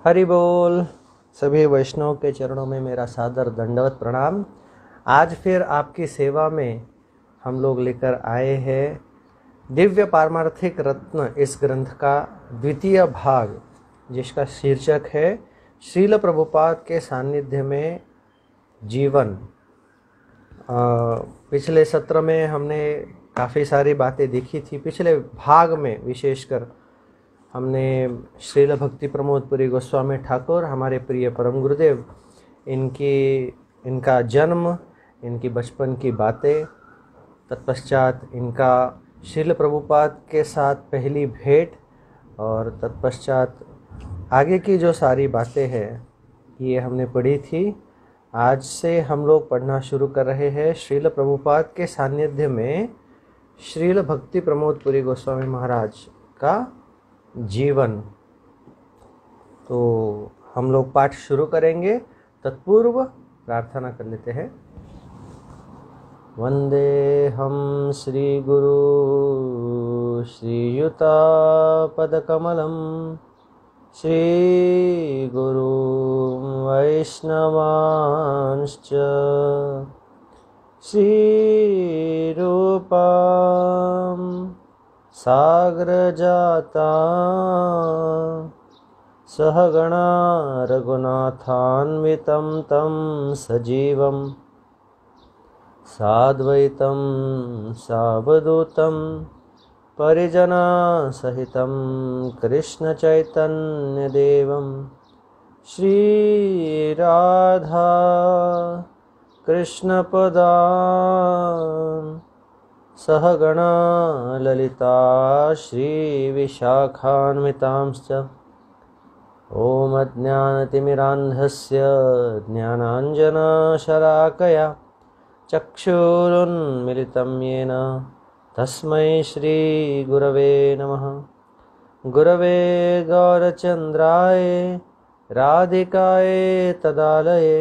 हरि बोल। सभी वैष्णव के चरणों में मेरा सादर दंडवत प्रणाम। आज फिर आपकी सेवा में हम लोग लेकर आए हैं दिव्य पारमार्थिक रत्न इस ग्रंथ का द्वितीय भाग, जिसका शीर्षक है श्रील प्रभुपाद के सानिध्य में जीवन। पिछले सत्र में हमने काफ़ी सारी बातें देखी थी। पिछले भाग में विशेषकर हमने श्रील भक्ति प्रमोद पुरी गोस्वामी ठाकुर, हमारे प्रिय परम गुरुदेव, इनका जन्म, इनकी बचपन की बातें, तत्पश्चात इनका श्रील प्रभुपाद के साथ पहली भेंट और तत्पश्चात आगे की जो सारी बातें हैं ये हमने पढ़ी थी। आज से हम लोग पढ़ना शुरू कर रहे हैं श्रील प्रभुपाद के सानिध्य में श्रील भक्ति प्रमोद पुरी गोस्वामी महाराज का जीवन। तो हम लोग पाठ शुरू करेंगे। तत्पूर्व प्रार्थना कर लेते हैं। वंदे हम श्री गुरु श्रीयुता पदकमलम श्री गुरु वैष्णवांश्च श्री रूपम साग्रजाता सहगणा रघुनाथान्वितं तं सजीवं साद्वैतं सावधूतं परिजनसहितं कृष्णचैतन्यदेवं श्रीराधा कृष्णपदान् सहगणा ललिता श्रीविशाखान्वितांश्च ॐ अज्ञानतिमिरान्धस्य ज्ञानाञ्जनशलाकया चक्षुरुन्मिलितं येन तस्मै श्रीगुरवे नमः। गुरवे गौरचन्द्राय राधिकाय तदालये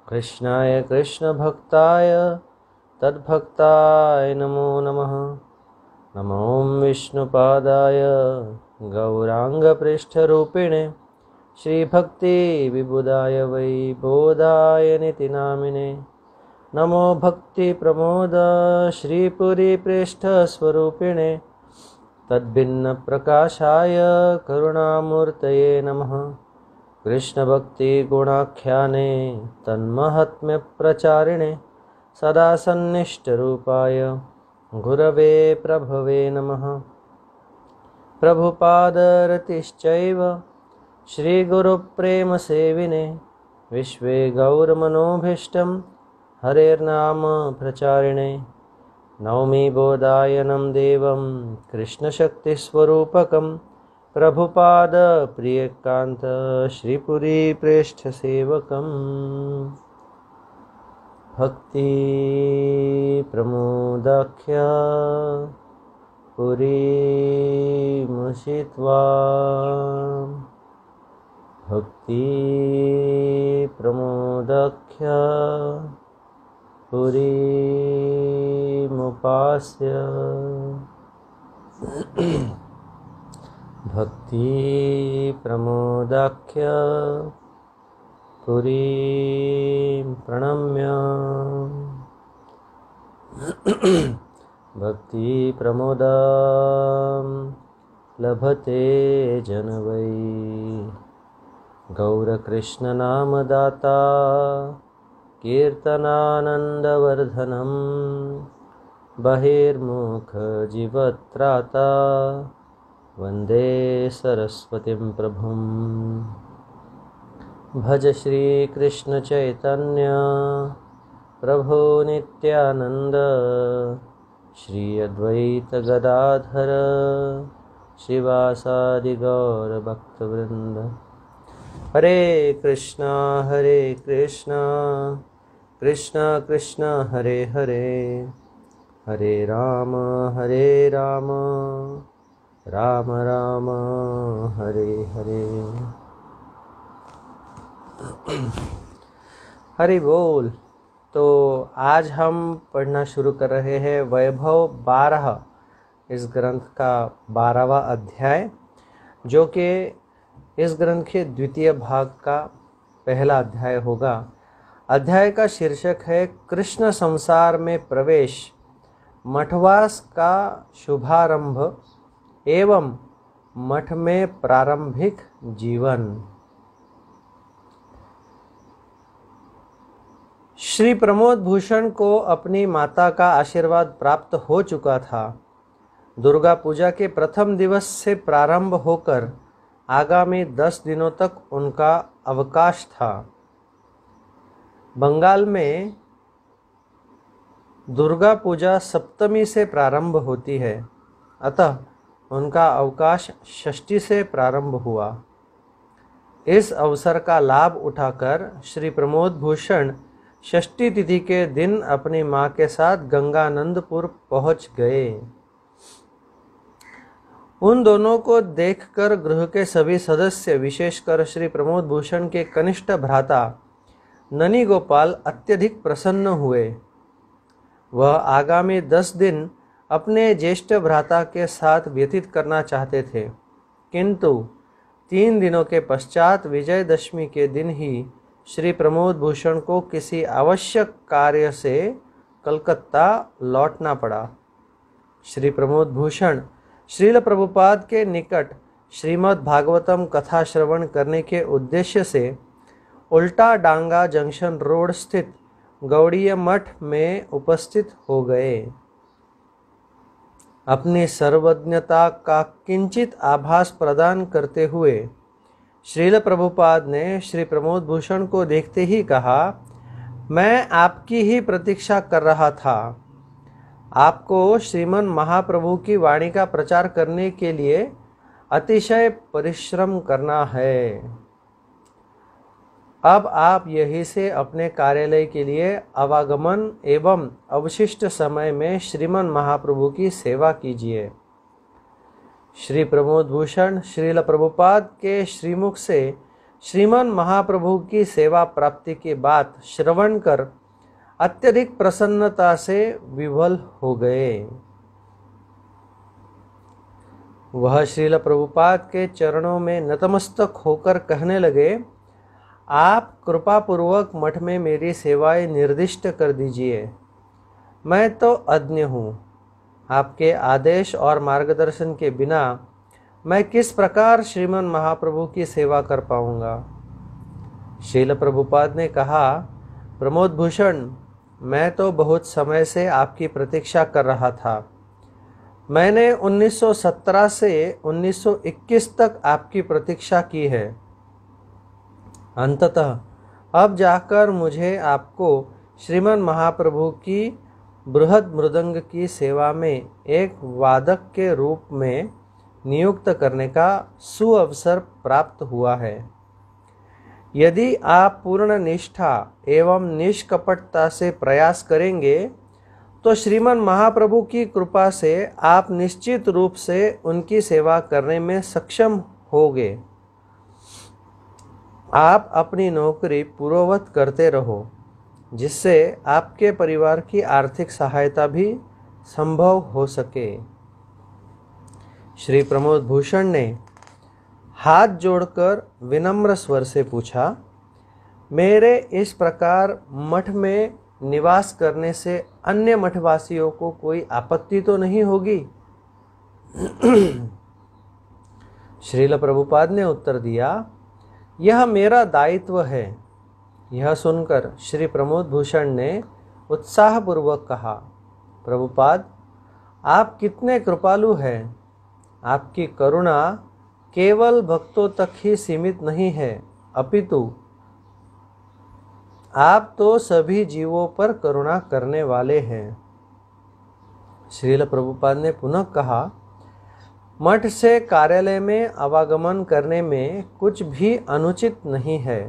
कृष्णाय कृष्णभक्ताय तद्भक्ताय नमो नमः। नमो विष्णुपादाय गौरांगपृष्ठरूपिणे श्रीभक्तिविबुधाय वै बोधाय नितिनामिने नमो भक्तिप्रमोद श्रीपुरीपृष्ठस्वरूपिणे तद्भिन्नप्रकाशाय करुणामूर्तये नमः। कृष्णभक्तिगुणाख्याने तन्महात्म्यप्रचारिणे सदा सन्निष्टरूपाय गुरवे प्रभवे नमः। प्रभुपादरतिश्चैव श्रीगुरुप्रेमसेविने विश्वे गौरमनोभीष्टं हरेर्नाम प्रचारिणे नौमि बोधायनं देवं कृष्णशक्तिस्वरूपकं प्रभुपाद प्रियकान्त श्रीपुरीपृष्ठसेवकम्। भक्ति प्रमोदाख्य पुरीमुषित्वा भक्ति प्रमोदाख्य पुरीमुपास्य भक्ति प्रमोदाख्य पुरीं प्रणम्य भक्ति प्रमोदं लभते जन वै गौरकृष्ण नामदाता कीर्तनानन्दवर्धनं बहिर्मुखजीवत्राता वन्दे सरस्वतीं प्रभुं। भज श्री कृष्ण चैतन्य प्रभु नित्यानंद श्री अद्वैत गदाधर शिवासादि गौर भक्तवृंद। हरे कृष्णा कृष्णा कृष्णा हरे हरे, हरे राम राम राम हरे हरे। हरि बोल। तो आज हम पढ़ना शुरू कर रहे हैं वैभव 12, इस ग्रंथ का 12वां अध्याय, जो कि इस ग्रंथ के द्वितीय भाग का पहला अध्याय होगा। अध्याय का शीर्षक है कृष्ण संसार में प्रवेश, मठवास का शुभारंभ एवं मठ में प्रारंभिक जीवन। श्री प्रमोद भूषण को अपनी माता का आशीर्वाद प्राप्त हो चुका था। दुर्गा पूजा के प्रथम दिवस से प्रारंभ होकर आगामी 10 दिनों तक उनका अवकाश था। बंगाल में दुर्गा पूजा सप्तमी से प्रारंभ होती है, अतः उनका अवकाश षष्ठी से प्रारंभ हुआ। इस अवसर का लाभ उठाकर श्री प्रमोद भूषण षष्ठी तिथि के दिन अपनी मां के साथ गंगानंदपुर पहुंच गए। उन दोनों को देखकर गृह के सभी सदस्य, विशेषकर श्री प्रमोद भूषण के कनिष्ठ भ्राता ननी गोपाल अत्यधिक प्रसन्न हुए। वह आगामी 10 दिन अपने ज्येष्ठ भ्राता के साथ व्यतीत करना चाहते थे, किंतु 3 दिनों के पश्चात विजयदशमी के दिन ही श्री प्रमोद भूषण को किसी आवश्यक कार्य से कलकत्ता लौटना पड़ा। श्री प्रमोद भूषण श्रील प्रभुपाद के निकट श्रीमद् भागवतम कथा श्रवण करने के उद्देश्य से उल्टा डांगा जंक्शन रोड स्थित गौड़ीय मठ में उपस्थित हो गए। अपनी सर्वज्ञता का किंचित आभास प्रदान करते हुए श्रील प्रभुपाद ने श्री प्रमोद भूषण को देखते ही कहा, मैं आपकी ही प्रतीक्षा कर रहा था। आपको श्रीमन महाप्रभु की वाणी का प्रचार करने के लिए अतिशय परिश्रम करना है। अब आप यहीं से अपने कार्यालय के लिए आवागमन एवं अवशिष्ट समय में श्रीमन महाप्रभु की सेवा कीजिए। श्री प्रमोद भूषण श्रील प्रभुपाद के श्रीमुख से श्रीमन महाप्रभु की सेवा प्राप्ति की बात श्रवण कर अत्यधिक प्रसन्नता से विवल हो गए। वह श्रील प्रभुपाद के चरणों में नतमस्तक होकर कहने लगे, आप कृपापूर्वक मठ में मेरी सेवाएं निर्दिष्ट कर दीजिए। मैं तो अज्ञ हूँ। आपके आदेश और मार्गदर्शन के बिना मैं किस प्रकार श्रीमन महाप्रभु की सेवा कर पाऊंगा। श्रील प्रभुपाद ने कहा, प्रमोद भूषण, मैं तो बहुत समय से आपकी प्रतीक्षा कर रहा था। मैंने 1917 से 1921 तक आपकी प्रतीक्षा की है। अंततः अब जाकर मुझे आपको श्रीमन महाप्रभु की बृहद मृदंग की सेवा में एक वादक के रूप में नियुक्त करने का सुअवसर प्राप्त हुआ है। यदि आप पूर्ण निष्ठा एवं निष्कपटता से प्रयास करेंगे तो श्रीमन महाप्रभु की कृपा से आप निश्चित रूप से उनकी सेवा करने में सक्षम होंगे। आप अपनी नौकरी पूर्ववत करते रहो, जिससे आपके परिवार की आर्थिक सहायता भी संभव हो सके। श्री प्रमोद भूषण ने हाथ जोड़कर विनम्र स्वर से पूछा, मेरे इस प्रकार मठ में निवास करने से अन्य मठवासियों को कोई आपत्ति तो नहीं होगी? श्रील प्रभुपाद ने उत्तर दिया, यह मेरा दायित्व है। यह सुनकर श्री प्रमोद भूषण ने उत्साहपूर्वक कहा, प्रभुपाद, आप कितने कृपालु हैं। आपकी करुणा केवल भक्तों तक ही सीमित नहीं है, अपितु आप तो सभी जीवों पर करुणा करने वाले हैं। श्रील प्रभुपाद ने पुनः कहा, मठ से कार्यालय में आवागमन करने में कुछ भी अनुचित नहीं है।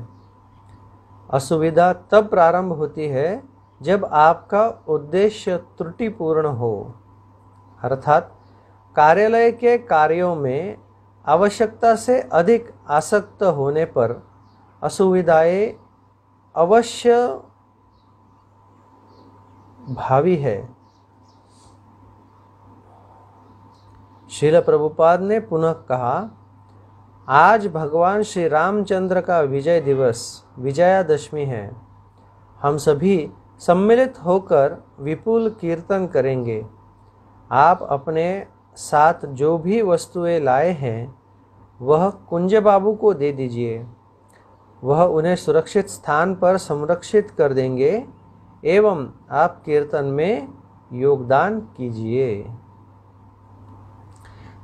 असुविधा तब प्रारंभ होती है जब आपका उद्देश्य त्रुटिपूर्ण हो, अर्थात कार्यालय के कार्यों में आवश्यकता से अधिक आसक्त होने पर असुविधाएं अवश्य भावी है। श्रील प्रभुपाद ने पुनः कहा, आज भगवान श्री रामचंद्र का विजय दिवस विजयादशमी है। हम सभी सम्मिलित होकर विपुल कीर्तन करेंगे। आप अपने साथ जो भी वस्तुएं लाए हैं वह कुंज बाबू को दे दीजिए। वह उन्हें सुरक्षित स्थान पर संरक्षित कर देंगे एवं आप कीर्तन में योगदान कीजिए।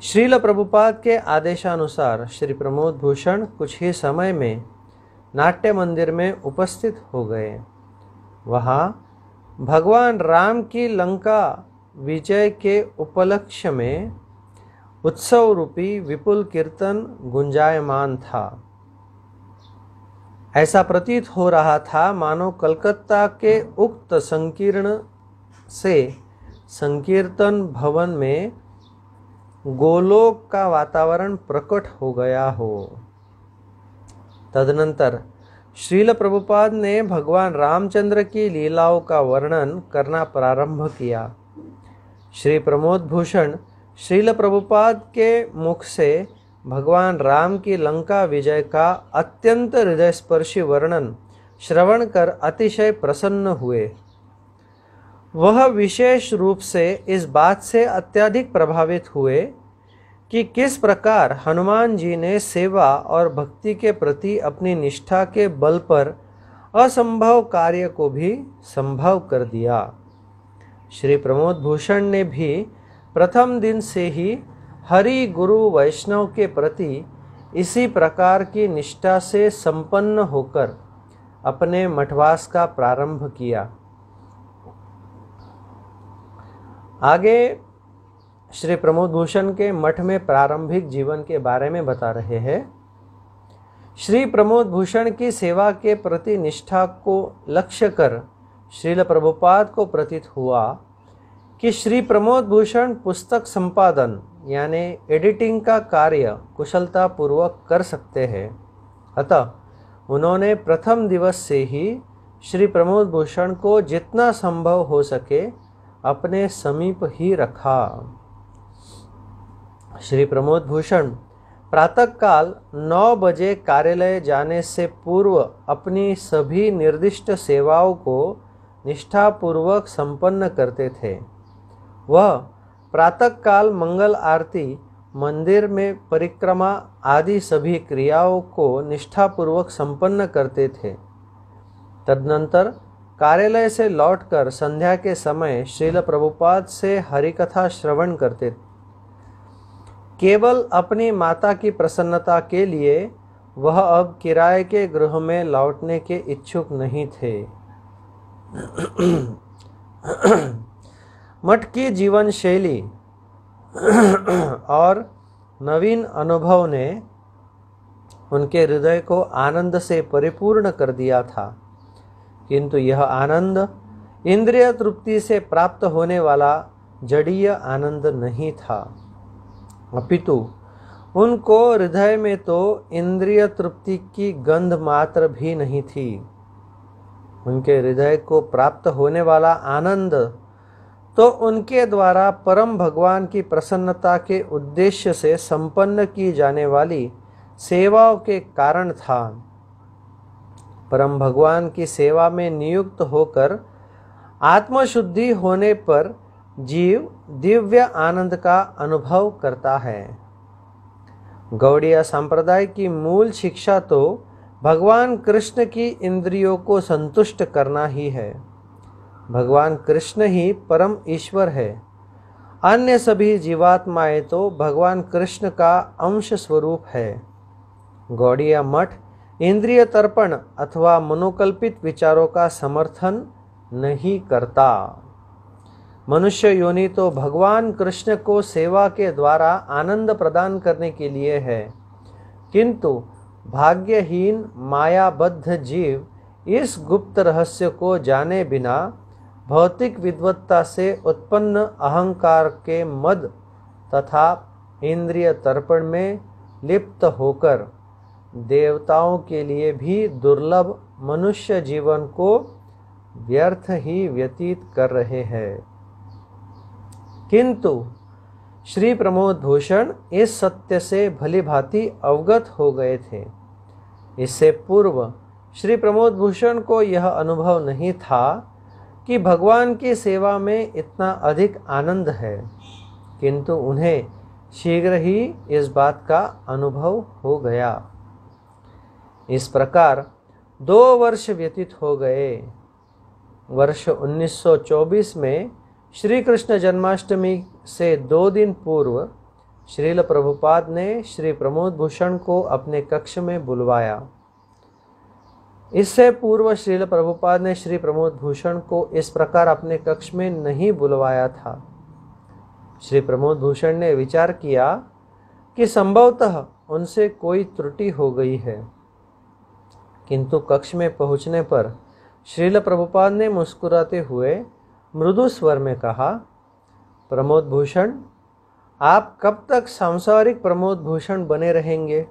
श्रील प्रभुपाद के आदेशानुसार श्री प्रमोद भूषण कुछ ही समय में नाट्य मंदिर में उपस्थित हो गए। वहाँ भगवान राम की लंका विजय के उपलक्ष्य में उत्सव रूपी विपुल कीर्तन गुंजायमान था। ऐसा प्रतीत हो रहा था मानो कलकत्ता के उक्त संकीर्ण से संकीर्तन भवन में गोलोक का वातावरण प्रकट हो गया हो। तदनंतर श्रील प्रभुपाद ने भगवान रामचंद्र की लीलाओं का वर्णन करना प्रारंभ किया। श्री प्रमोद भूषण श्रील प्रभुपाद के मुख से भगवान राम की लंका विजय का अत्यंत हृदयस्पर्शी वर्णन श्रवण कर अतिशय प्रसन्न हुए। वह विशेष रूप से इस बात से अत्यधिक प्रभावित हुए कि किस प्रकार हनुमान जी ने सेवा और भक्ति के प्रति अपनी निष्ठा के बल पर असंभव कार्य को भी संभव कर दिया। श्री प्रमोद भूषण ने भी प्रथम दिन से ही हरि गुरु वैष्णव के प्रति इसी प्रकार की निष्ठा से संपन्न होकर अपने मठवास का प्रारंभ किया। आगे श्री प्रमोद भूषण के मठ में प्रारंभिक जीवन के बारे में बता रहे हैं। श्री प्रमोद भूषण की सेवा के प्रति निष्ठा को लक्ष्य कर श्रील प्रभुपाद को प्रतीत हुआ कि श्री प्रमोद भूषण पुस्तक संपादन यानी एडिटिंग का कार्य कुशलता पूर्वक कर सकते हैं। अतः उन्होंने प्रथम दिवस से ही श्री प्रमोद भूषण को जितना संभव हो सके अपने समीप ही रखा। श्री प्रमोद भूषण प्रातःकाल 9 बजे कार्यालय जाने से पूर्व अपनी सभी निर्दिष्ट सेवाओं को निष्ठापूर्वक संपन्न करते थे। वह प्रातःकाल मंगल आरती, मंदिर में परिक्रमा आदि सभी क्रियाओं को निष्ठापूर्वक संपन्न करते थे। तदनंतर कार्यालय से लौटकर संध्या के समय श्रील प्रभुपाद से हरिकथा श्रवण करते। केवल अपनी माता की प्रसन्नता के लिए वह अब किराए के गृह में लौटने के इच्छुक नहीं थे। मठ की जीवन शैली और नवीन अनुभव ने उनके हृदय को आनंद से परिपूर्ण कर दिया था, किंतु यह आनंद इंद्रिय तृप्ति से प्राप्त होने वाला जड़ीय आनंद नहीं था, अपितु उनको हृदय में तो इंद्रिय तृप्ति की गंध मात्र भी नहीं थी। उनके हृदय को प्राप्त होने वाला आनंद तो उनके द्वारा परम भगवान की प्रसन्नता के उद्देश्य से संपन्न की जाने वाली सेवाओं के कारण था। परम भगवान की सेवा में नियुक्त होकर आत्मशुद्धि होने पर जीव दिव्य आनंद का अनुभव करता है। गौड़ीय संप्रदाय की मूल शिक्षा तो भगवान कृष्ण की इंद्रियों को संतुष्ट करना ही है। भगवान कृष्ण ही परम ईश्वर है। अन्य सभी जीवात्माएं तो भगवान कृष्ण का अंश स्वरूप है। गौड़ीय मठ इंद्रिय तर्पण अथवा मनोकल्पित विचारों का समर्थन नहीं करता। मनुष्य योनि तो भगवान कृष्ण को सेवा के द्वारा आनंद प्रदान करने के लिए है, किंतु भाग्यहीन मायाबद्ध जीव इस गुप्त रहस्य को जाने बिना भौतिक विद्वत्ता से उत्पन्न अहंकार के मद तथा इंद्रिय तर्पण में लिप्त होकर देवताओं के लिए भी दुर्लभ मनुष्य जीवन को व्यर्थ ही व्यतीत कर रहे हैं। किंतु श्री प्रमोद भूषण इस सत्य से भली भांति अवगत हो गए थे। इससे पूर्व श्री प्रमोद भूषण को यह अनुभव नहीं था कि भगवान की सेवा में इतना अधिक आनंद है, किंतु उन्हें शीघ्र ही इस बात का अनुभव हो गया। इस प्रकार 2 वर्ष व्यतीत हो गए। वर्ष 1924 में श्री कृष्ण जन्माष्टमी से 2 दिन पूर्व श्रील प्रभुपाद ने श्री प्रमोद भूषण को अपने कक्ष में बुलवाया। इससे पूर्व श्रील प्रभुपाद ने श्री प्रमोद भूषण को इस प्रकार अपने कक्ष में नहीं बुलवाया था। श्री प्रमोद भूषण ने विचार किया कि संभवतः उनसे कोई त्रुटि हो गई है, किंतु कक्ष में पहुंचने पर श्रील प्रभुपाद ने मुस्कुराते हुए मृदु स्वर में कहा, प्रमोद भूषण, आप कब तक सांसारिक प्रमोद भूषण बने रहेंगे?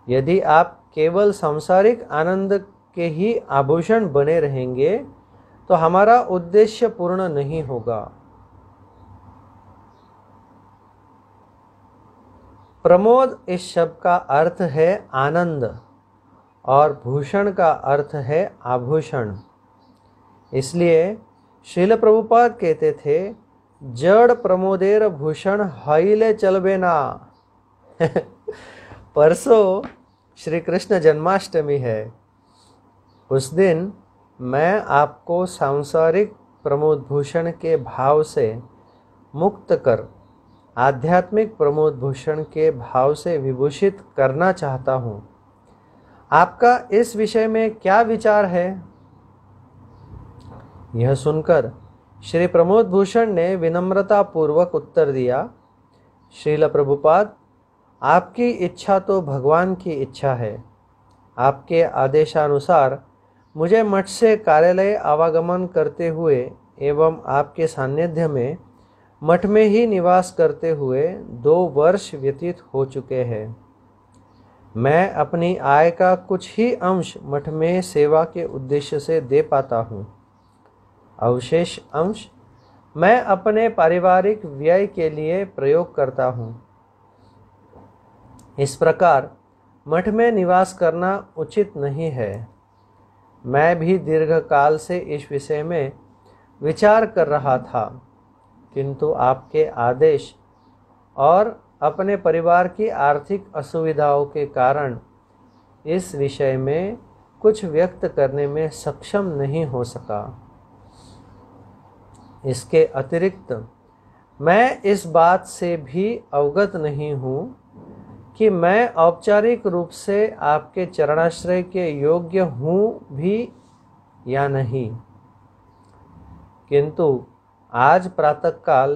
यदि आप केवल सांसारिक आनंद के ही आभूषण बने रहेंगे तो हमारा उद्देश्य पूर्ण नहीं होगा। प्रमोद इस शब्द का अर्थ है आनंद और भूषण का अर्थ है आभूषण। इसलिए श्रील प्रभुपाद कहते थे, जड़ प्रमोदेर भूषण हईले चलबे ना। परसों श्री कृष्ण जन्माष्टमी है। उस दिन मैं आपको सांसारिक प्रमोद भूषण के भाव से मुक्त कर आध्यात्मिक प्रमोद भूषण के भाव से विभूषित करना चाहता हूँ। आपका इस विषय में क्या विचार है? यह सुनकर श्री प्रमोद भूषण ने विनम्रता पूर्वक उत्तर दिया, श्रील प्रभुपाद, आपकी इच्छा तो भगवान की इच्छा है। आपके आदेशानुसार मुझे मठ से कार्यालय आवागमन करते हुए एवं आपके सान्निध्य में मठ में ही निवास करते हुए 2 वर्ष व्यतीत हो चुके हैं। मैं अपनी आय का कुछ ही अंश मठ में सेवा के उद्देश्य से दे पाता हूँ। अवशेष अंश मैं अपने पारिवारिक व्यय के लिए प्रयोग करता हूँ। इस प्रकार मठ में निवास करना उचित नहीं है। मैं भी दीर्घ काल से इस विषय में विचार कर रहा था, किंतु आपके आदेश और अपने परिवार की आर्थिक असुविधाओं के कारण इस विषय में कुछ व्यक्त करने में सक्षम नहीं हो सका। इसके अतिरिक्त मैं इस बात से भी अवगत नहीं हूँ कि मैं औपचारिक रूप से आपके चरणाश्रय के योग्य हूँ भी या नहीं, किंतु आज प्रातःकाल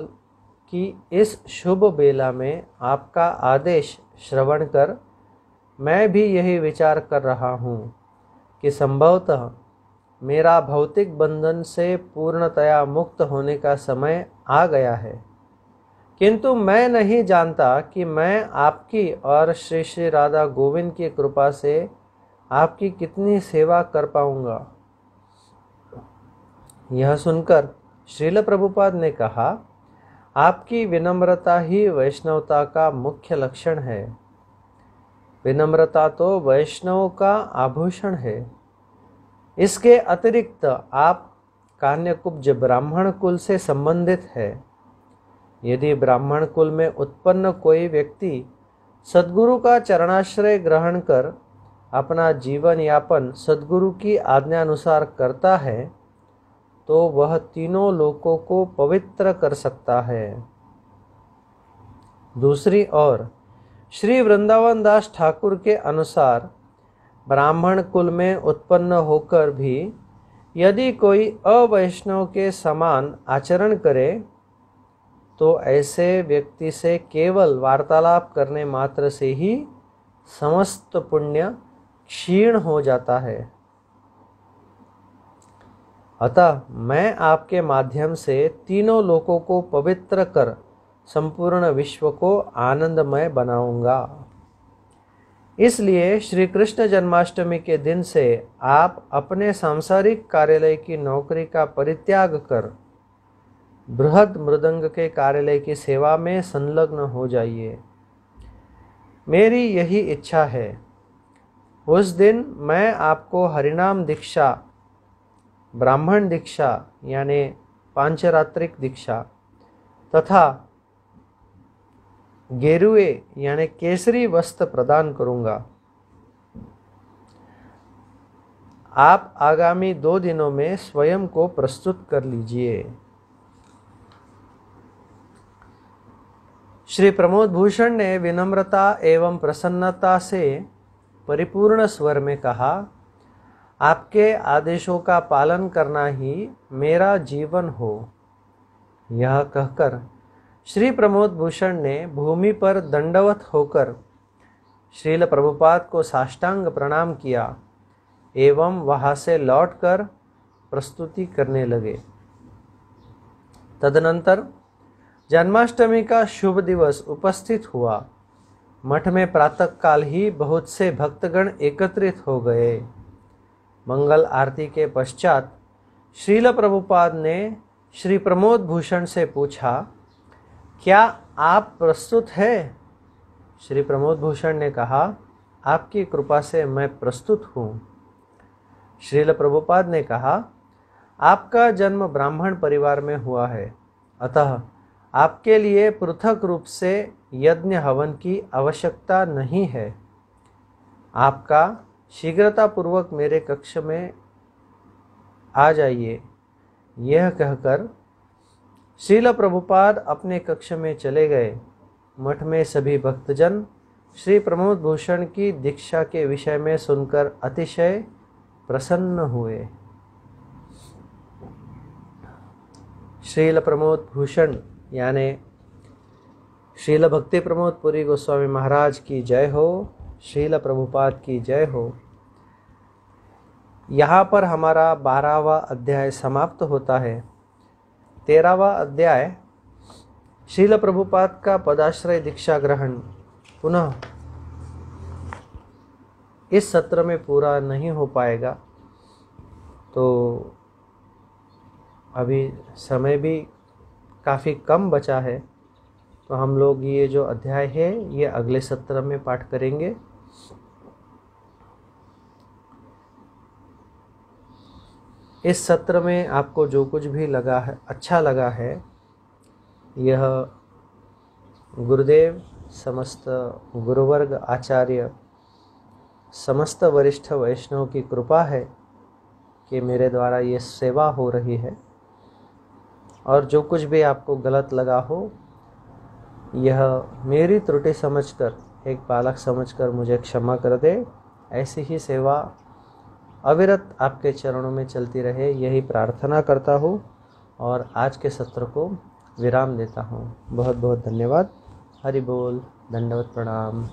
की इस शुभ बेला में आपका आदेश श्रवण कर मैं भी यही विचार कर रहा हूँ कि संभवतः मेरा भौतिक बंधन से पूर्णतया मुक्त होने का समय आ गया है, किंतु मैं नहीं जानता कि मैं आपकी और श्री श्री राधा गोविंद की कृपा से आपकी कितनी सेवा कर पाऊंगा। यह सुनकर श्रील प्रभुपाद ने कहा, आपकी विनम्रता ही वैष्णवता का मुख्य लक्षण है। विनम्रता तो वैष्णव का आभूषण है। इसके अतिरिक्त आप कान्यकुब्ज ब्राह्मण कुल से संबंधित है। यदि ब्राह्मण कुल में उत्पन्न कोई व्यक्ति सद्गुरु का चरणाश्रय ग्रहण कर अपना जीवन यापन सद्गुरु की आज्ञानुसार करता है, तो वह तीनों लोकों को पवित्र कर सकता है। दूसरी ओर श्री वृंदावन दास ठाकुर के अनुसार ब्राह्मण कुल में उत्पन्न होकर भी यदि कोई अवैष्णव के समान आचरण करे तो ऐसे व्यक्ति से केवल वार्तालाप करने मात्र से ही समस्त पुण्य क्षीण हो जाता है। अतः मैं आपके माध्यम से तीनों लोकों को पवित्र कर संपूर्ण विश्व को आनंदमय बनाऊंगा। इसलिए श्री कृष्ण जन्माष्टमी के दिन से आप अपने सांसारिक कार्यालय की नौकरी का परित्याग कर बृहद मृदंग के कार्यालय की सेवा में संलग्न हो जाइए। मेरी यही इच्छा है। उस दिन मैं आपको हरिनाम दीक्षा, ब्राह्मण दीक्षा यानी पांचरात्रिक दीक्षा तथा गेरुए यानी केसरी वस्त्र प्रदान करूंगा। आप आगामी 2 दिनों में स्वयं को प्रस्तुत कर लीजिए। श्री प्रमोद भूषण ने विनम्रता एवं प्रसन्नता से परिपूर्ण स्वर में कहा, आपके आदेशों का पालन करना ही मेरा जीवन हो। यह कहकर श्री प्रमोद भूषण ने भूमि पर दंडवत होकर श्रील प्रभुपाद को साष्टांग प्रणाम किया एवं वहां से लौटकर प्रस्तुति करने लगे। तदनंतर जन्माष्टमी का शुभ दिवस उपस्थित हुआ। मठ में प्रातःकाल ही बहुत से भक्तगण एकत्रित हो गए। मंगल आरती के पश्चात श्रील प्रभुपाद ने श्री प्रमोद भूषण से पूछा, क्या आप प्रस्तुत हैं? श्री प्रमोद भूषण ने कहा, आपकी कृपा से मैं प्रस्तुत हूँ। श्रील प्रभुपाद ने कहा, आपका जन्म ब्राह्मण परिवार में हुआ है, अतः आपके लिए पृथक रूप से यज्ञ हवन की आवश्यकता नहीं है। आपका शीघ्रतापूर्वक मेरे कक्ष में आ जाइए। यह कहकर श्रील प्रभुपाद अपने कक्ष में चले गए। मठ में सभी भक्तजन श्री प्रमोद भूषण की दीक्षा के विषय में सुनकर अतिशय प्रसन्न हुए। श्रील प्रमोद भूषण यानी श्रील भक्ति प्रमोद पुरी गोस्वामी महाराज की जय हो। श्रील प्रभुपाद की जय हो। यहाँ पर हमारा 12वां अध्याय समाप्त होता है। 13वां अध्याय श्रील प्रभुपाद का पदाश्रय दीक्षा ग्रहण पुनः इस सत्र में पूरा नहीं हो पाएगा, तो अभी समय भी काफ़ी कम बचा है, तो हम लोग ये जो अध्याय है ये अगले सत्र में पाठ करेंगे। इस सत्र में आपको जो कुछ भी लगा है, अच्छा लगा है, यह गुरुदेव, समस्त गुरुवर्ग, आचार्य, समस्त वरिष्ठ वैष्णव की कृपा है कि मेरे द्वारा ये सेवा हो रही है। और जो कुछ भी आपको गलत लगा हो, यह मेरी त्रुटि समझकर, एक बालक समझकर मुझे क्षमा कर दे। ऐसी ही सेवा अविरत आपके चरणों में चलती रहे, यही प्रार्थना करता हूँ और आज के सत्र को विराम देता हूँ। बहुत बहुत धन्यवाद। हरि बोल, दंडवत प्रणाम।